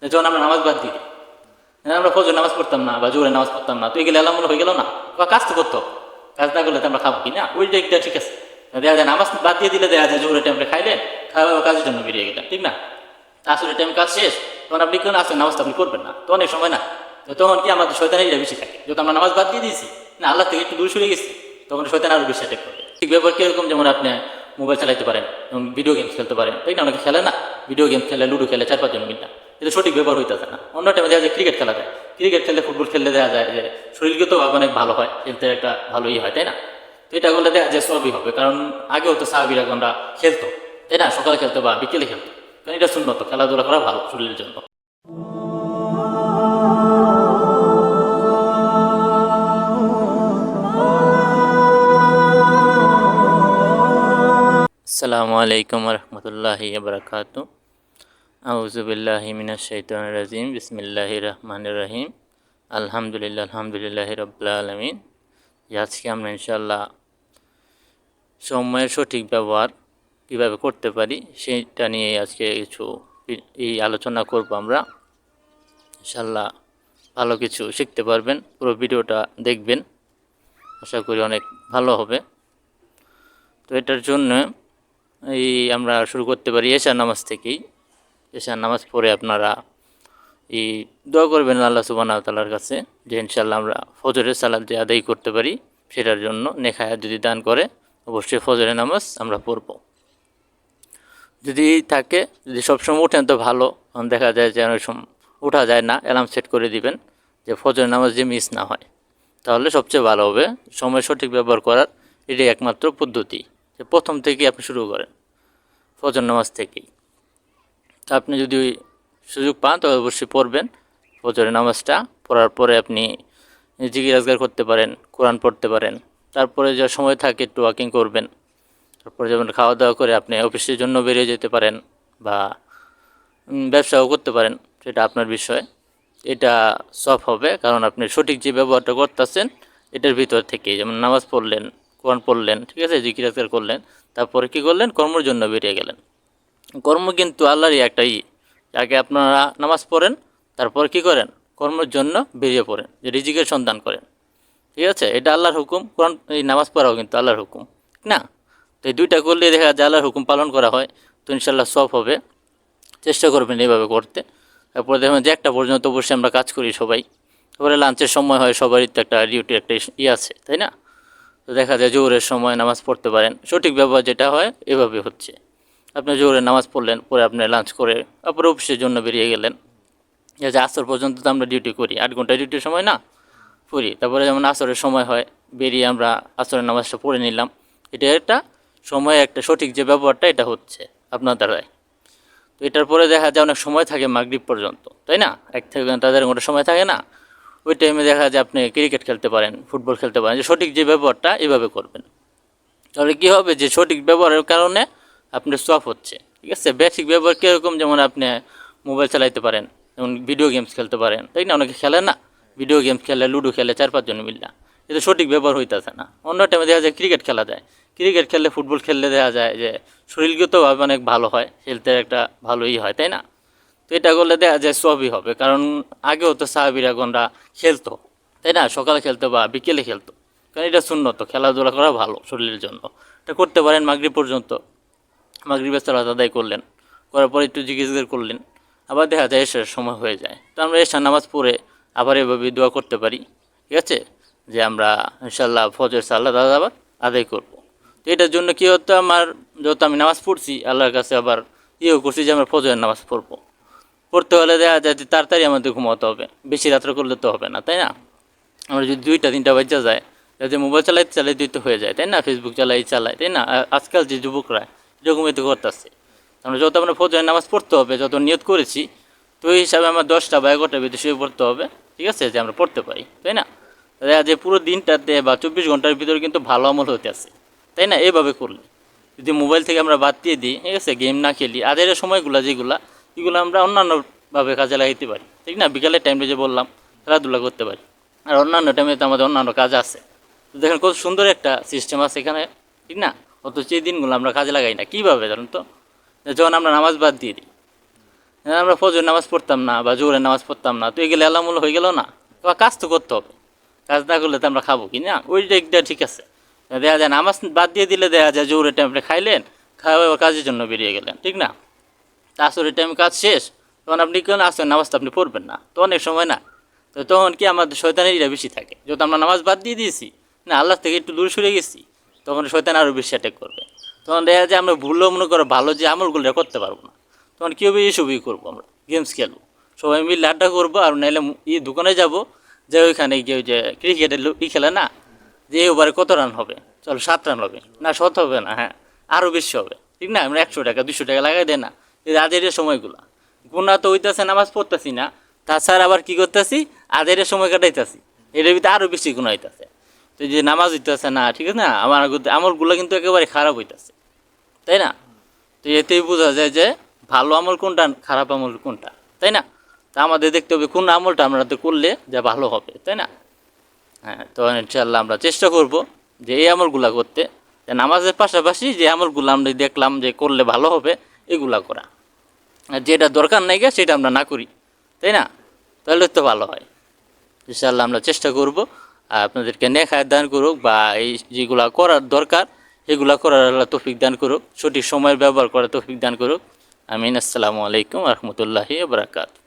যখন আমরা নামাজ বাদ দিই, আমরা ফজর নামাজ পড়তাম না বা জোরে নামাজ পড়তাম না, তো এগুলো এলাম হয়ে গেল না, বা কাজ তো করতো, কাজ না করলে তো আমরা খাবো কি না, ওই দিকটা ঠিক আছে। দেখা যায় নামাজ বাদ দিয়ে দিলে দেখা যায় জোরে টাইমটা খাইলেন, খাওয়া কাজের জন্য বেরিয়ে গেলেন, ঠিক না? আসলে টাইম কাজ শেষ, তখন আপনি কেন আসলে নামাজটা আপনি করবেন না, তো অনেক সময় না, তো তখন কি আমাদের শয়তানের এটা বেশি থাকে, যখন আমরা নামাজ বাদ দিয়ে দিয়েছি না, আল্লাহ থেকে একটু দূর সরে গেছি, তখন শয়তান আরও বেশি অ্যাটাক করবে। ঠিক ব্যাপার কিরকম, যেমন আপনি মোবাইল চালাইতে পারেন, যেমন ভিডিও গেমস খেলতে পারেন, তাই না? অনেকে খেলে না, ভিডিও গেম খেলে, লুডো খেলে, 4-5 জন মিলে, এটা সঠিক ব্যবহার হইতেছে না। অন্য টাইমে দেখা যায় ক্রিকেট খেলা যায়, ক্রিকেট খেললে, ফুটবল খেললে দেখা যায় যে শরীরকে তো অনেক ভালো হয়, খেলতে একটা ভালো হয়, তাই না? তো এটা করলে দেখা যায় সবই হবে, কারণ আগেও তো সাহাবীরা আমরা খেলতো, তাই না? সকালে খেলতো বা বিকেলে খেলতো, কারণ এটা সুন্নত, খেলাধুলা করা ভালো শরীরের জন্য। আসসালামু আলাইকুম রহমতুল্লাহি বারাকাতু। আউযু বিল্লাহি মিনাশ শাইতানির রাজিম। বিসমিল্লাহির রহমানির রহিম। আলহামদুলিল্লাহি রাব্বিল আলামিন। আজকে আমরা ইনশাআল্লাহ সময়ের সঠিক ব্যবহার কীভাবে করতে পারি সেটা নিয়ে আজকে কিছু আলোচনা করব আমরা। ইনশাআল্লাহ ভালো কিছু শিখতে পারবেন, পুরো ভিডিওটা দেখবেন, আশা করি অনেক ভালো হবে। তো এটার জন্য আমরা শুরু করতে পারি এশার নামাজ থেকেই। এশার নামাজ পড়ে আপনারা দোয়া করবেন আল্লাহ সুবহানাহু ওয়া তাআলার কাছে যে ইনশাআল্লাহ আমরা ফজরের সালাত যে আদায় করতে পারি, সেটার জন্য নেক হায়াত যদি দান করে, অবশ্যই ফজরের নামাজ আমরা পড়ব। যদি থাকে, যদি সবসময় উঠেন তো ভালো, দেখা যায় যে অনেক সময় ওঠা যায় না, অ্যালার্ম সেট করে দিবেন যে ফজরের নামাজ যে মিস না হয়, তাহলে সবচেয়ে ভালো হবে। সময় সঠিক ব্যবহার করার এটাই একমাত্র পদ্ধতি, যে প্রথম থেকেই আপনি শুরু করেন ফজর নামাজ থেকেই। তা আপনি যদি সুযোগ পান তবে অবশ্যই পড়বেন ফজরের নামাজটা। পড়ার পরে আপনি জিকির আজগার করতে পারেন, কোরআন পড়তে পারেন, তারপরে যা সময় থাকে একটু ওয়াকিং করবেন, তারপরে যেমন খাওয়া দাওয়া করে আপনি অফিসের জন্য বেরিয়ে যেতে পারেন বা ব্যবসাও করতে পারেন, সেটা আপনার বিষয়। এটা সব হবে, কারণ আপনি সঠিক যে ব্যবহারটা করতেছেন এটার ভিতর থেকেই, যেমন নামাজ পড়লেন, কোরআন পড়লেন, ঠিক আছে, জিকির আজগার করলেন, তারপরে কী করলেন, কর্মের জন্য বেরিয়ে গেলেন। কর্ম কিন্তু আল্লাহরই একটাই, আগে আপনারা নামাজ পড়েন, তারপর কি করেন, কর্মের জন্য বেরিয়ে পড়েন, যে রিজিকের সন্ধান করেন, ঠিক আছে? এটা আল্লাহর হুকুম। কোরআন, এই নামাজ পড়াও কিন্তু আল্লাহর হুকুম, ঠিক না? তো এই দুইটা করলে দেখা যায় আল্লাহর হুকুম পালন করা হয়, তো ইনশাল্লাহ সব হবে। চেষ্টা করবেন এইভাবে করতে। তারপরে দেখবেন যে একটা পর্যন্ত অবশ্যই আমরা কাজ করি সবাই, তারপরে লাঞ্চের সময় হয়, সবারই তো একটা ডিউটি, একটা আছে, তাই না? তো দেখা যায় জোহরের সময় নামাজ পড়তে পারেন, সঠিক ব্যবহার যেটা হয় এভাবে হচ্ছে। আপনি জোহরের নামাজ পড়লেন, পরে আপনি লাঞ্চ করে তারপরে অফিসের জন্য বেরিয়ে গেলেন। যে আসর পর্যন্ত তো আমরা ডিউটি করি, 8 ঘন্টা ডিউটির সময় না করি, তারপরে যেমন আসরের সময় হয়, বেরিয়ে আমরা আসরের নামাজটা পড়ে নিলাম। এটা একটা সময়, একটা সঠিক যে ব্যবহারটা এটা হচ্ছে আপনার দ্বারাই। তো এটার পরে দেখা যায় অনেক সময় থাকে মাগরিব পর্যন্ত, তাই না? 1 থেকে 1.5 ঘন্টা সময় থাকে না, ওই টাইমে দেখা যায় আপনি ক্রিকেট খেলতে পারেন, ফুটবল খেলতে পারেন, যে সঠিক যে ব্যবহারটা এভাবে করবেন। তাহলে কী হবে, যে সঠিক ব্যবহারের কারণে আপনার সওয়াব হচ্ছে, ঠিক আছে? বেসিক ব্যবহার কীরকম, যেমন আপনি মোবাইল চালাইতে পারেন, যেমন ভিডিও গেমস খেলতে পারেন, তাই না? অনেকে খেলে না, ভিডিও গেমস খেলে, লুডো খেলে, 4-5 জন মিলে, এটা সঠিক ব্যবহার হইতেছে না। অন্য টাইমে দেখা যায় ক্রিকেট খেলা যায়, ক্রিকেট খেললে, ফুটবল খেললে দেখা যায় যে শরীরগতভাবে অনেক ভালো হয়, হেলথের একটা ভালোই হয়, তাই না? তো এটা করলে দেখা যায় সবই হবে, কারণ আগেও তো সাহাবীরা গণরা খেলতো, তাই না? সকালে খেলতো বা বিকেলে খেলতো, কারণ এটা সুন্নত, খেলাধুলা করা ভালো শরীরের জন্য। এটা করতে পারেন মাগরিব পর্যন্ত, মাগরিবের সালাত আদায় করলেন, করার পরে একটু জিকির করলেন, আবার দেখা যায় এশার সময় হয়ে যায়, তো আমরা এশার নামাজ পড়ে আবার এভাবে দোয়া করতে পারি, ঠিক আছে, যে আমরা ইনশাল্লাহ ফজর সালাত আবার আদায় করব। তো এটার জন্য কী হতো, আমার যত আমি নামাজ পড়ছি আল্লাহর কাছে আবার করছি যে আমরা ফজরের নামাজ পড়বো। পড়তে হলে দেখা যায় যে তাড়াতাড়ি আমাদের ঘুমাতে হবে, বেশি রাত্রে করলে তো হবে না, তাই না? আমরা যদি 2টা 3টা বাজা যায়, যে মোবাইল চালাইতে চালাইতে তো হয়ে যায়, তাই না? ফেসবুক চালাই, তাই না? আজকাল যে যুবকরা এরকমই তো করতেছে। আমরা যত আমরা ফজরের নামাজ পড়তে হবে, যত নিয়ত করেছি, তো এই হিসাবে আমার 10টা বা 11টার ভিতরে শুয়ে পড়তে হবে, ঠিক আছে, যে আমরা পড়তে পারি, তাই না? যে পুরো দিনটাতে বা 24 ঘন্টার ভিতরে কিন্তু ভালো আমল হতে আছে, তাই না? এইভাবে করলে যদি মোবাইল থেকে আমরা বাদ দিয়ে দিই, ঠিক আছে, গেম না খেলি, আজের সময়গুলো যেগুলো, এগুলো আমরা অন্যান্যভাবে কাজে লাগাইতে পারি, ঠিক না? বিকালের টাইমটা যে বললাম, খেলাধুলা করতে পারি, আর অন্যান্য টাইমে তো আমাদের অন্যান্য কাজ আছে। তো দেখেন কত সুন্দর একটা সিস্টেম আছে এখানে, ঠিক না? অথচ এই দিনগুলো আমরা কাজে লাগাই না। কীভাবে জানেন তো? যখন আমরা নামাজ বাদ দিয়ে দিই, আমরা ফজর নামাজ পড়তাম না বা জোহরের নামাজ পড়তাম না, তো এগুলো আল্লামূল হয়ে গেল না? তো কাজ তো করতে হবে, কাজ না করলে তো আমরা খাবো কি না? ওই দিকটা ঠিক আছে। দেখা যায় নামাজ বাদ দিয়ে দিলে দেখা যায় জোহরের টাইমটা খাইলেন, খাওয়া কাজের জন্য বেরিয়ে গেলেন, ঠিক না? তা আসরের টাইম কাজ শেষ, তখন আপনি কেন আসরের নামাজটা আপনি পড়বেন না, তো অনেক সময় না, তো তখন কি আমাদের শয়তানের ইরা বেশি থাকে, যেহেতু আমরা নামাজ বাদ দিয়ে দিয়েছি না, আল্লাহ থেকে একটু দূরে সরে গেছি, তখন শয়তান আরও বেশি অ্যাটাক করবে। তখন দেখা যায় আমরা ভুলও মনে করো ভালো যে আমলগুলো করতে পারবো না, তখন কী হবে, এইসবই করবো, আমরা গেমস খেলবো, সবাই মিলে আড্ডা করবো, আর নাইলে দোকানে যাব, যে ওইখানে গিয়ে ওই যে ক্রিকেটের খেলে না, যে ওভারে কত রান হবে, চলো 7 রান হবে না, 7 হবে না, হ্যাঁ আরও বেশি হবে, ঠিক না? আমরা 100 টাকা 200 টাকা লাগাই দেয় না, এই আজের সময়গুলো গুণা তো হইতেছে, নামাজ পড়তেছি না, তাছাড়া আবার কী করতেছি, আজের সময় কাটাইতেছি, এটার ভিতরে আরও বেশি গুণা হইতেছে। তো এই যে নামাজ হইতেছে না, ঠিক আছে না, আমার আমলগুলো কিন্তু একেবারে খারাপ হইতেছে, তাই না? তো এতেই বোঝা যায় যে ভালো আমল কোনটা, খারাপ আমল কোনটা, তাই না? তা আমাদের দেখতে হবে কোন আমলটা আমরা তো করলে যা ভালো হবে, তাই না? হ্যাঁ, তো ইনশাআল্লাহ আমরা চেষ্টা করব যে এই আমলগুলা করতে, যে নামাজের পাশাপাশি যে আমলগুলো আমরা দেখলাম যে করলে ভালো হবে এগুলা করা, আর যেটা দরকার নাই গিয়ে সেটা আমরা না করি, তাই না? তাহলে তো ভালো হয়। ইনশাআল্লাহ আমরা চেষ্টা করব, আর আপনাদেরকে নেক হায়াত দান করুক, বা এই যেগুলা করার দরকার সেগুলা করার আল্লাহ তৌফিক দান করুক, সঠিক সময়ের ব্যবহার করার তৌফিক দান করুক। আমিন। আসসালামু আলাইকুম রহমতুল্লাহি বারাকাতুহু।